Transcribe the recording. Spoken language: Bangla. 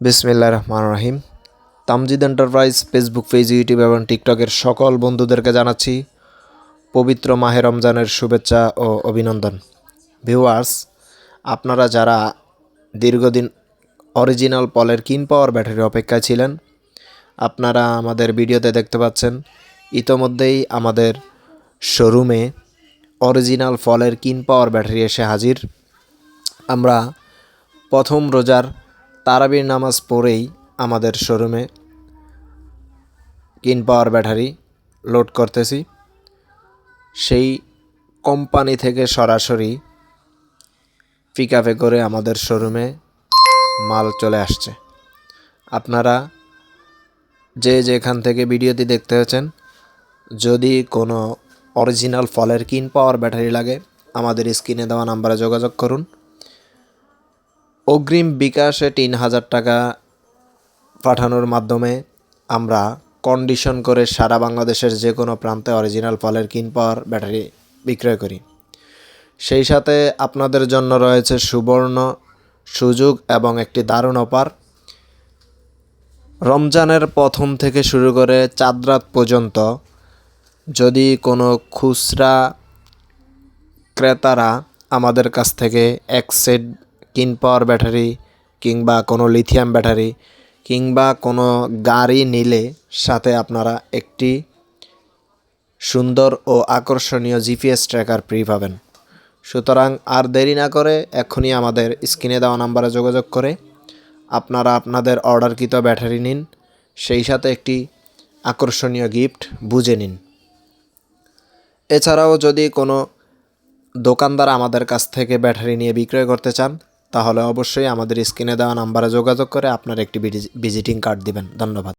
বিসমিল্লাহির রহমানির রহিম। Tamjid enterprise Facebook page, YouTube এবং টিকটকের সকল বন্ধুদেরকে জানাচ্ছি পবিত্র মাহে রমজানের শুভেচ্ছা ও অভিনন্দন। ভিউয়ার্স, আপনারা যারা দীর্ঘদিন অরিজিনাল পলের কিন পাওয়ার ব্যাটারির অপেক্ষায় ছিলেন, আপনারা আমাদের ভিডিওতে দেখতে পাচ্ছেন ইতোমধ্যেই আমাদের শোরুমে অরিজিনাল ফলের কিন পাওয়ার ব্যাটারি এসে হাজির। আমরা প্রথম রোজার তারাবির নামাজ পড়েই আমাদের শোরুমে কিন পাওয়ার ব্যাটারি লোড করতেছি। সেই কোম্পানি থেকে সরাসরি পিকআপে করে আমাদের শোরুমে মাল চলে আসছে। আপনারা যে যেখান থেকে ভিডিওটি দেখতে হচ্ছেন, যদি কোনো অরিজিনাল ফলের কিন পাওয়ার ব্যাটারি লাগে আমাদের স্ক্রিনে দেওয়া নাম্বারে যোগাযোগ করুন। অগ্রিম বিকাশে ৩,০০০ টাকা পাঠানোর মাধ্যমে আমরা কন্ডিশন করে সারা বাংলাদেশের যে কোনো প্রান্তে অরিজিনাল ফলের কিন পাওয়ার ব্যাটারি বিক্রয় করি। সেই সাথে আপনাদের জন্য রয়েছে সুবর্ণ সুযোগ এবং একটি দারুণ অফার। রমজানের প্রথম থেকে শুরু করে চাঁদ রাত পর্যন্ত যদি কোনো খুচরা ক্রেতারা আমাদের কাছ থেকে এক সেট কিন পাওয়ার ব্যাটারি কিংবা কোনো লিথিয়াম ব্যাটারি কিংবা কোনো গাড়ি নিলে সাথে আপনারা একটি সুন্দর ও আকর্ষণীয় জিপিএস ট্র্যাকার ফ্রি পাবেন। সুতরাং আর দেরি না করে এখনই আমাদের স্ক্রিনে দেওয়া নাম্বারে যোগাযোগ করে আপনারা আপনাদের অর্ডারকৃত ব্যাটারি নিন, সেই সাথে একটি আকর্ষণীয় গিফট বুঝে নিন। এছাড়াও যদি কোনো দোকানদার আমাদের কাছ থেকে ব্যাটারি নিয়ে বিক্রয় করতে চান, তাহলে অবশ্যই আমাদের স্ক্রিনে দেওয়া নাম্বারে যোগাযোগ করে আপনার একটি ভিজিটিং কার্ড দিবেন। ধন্যবাদ।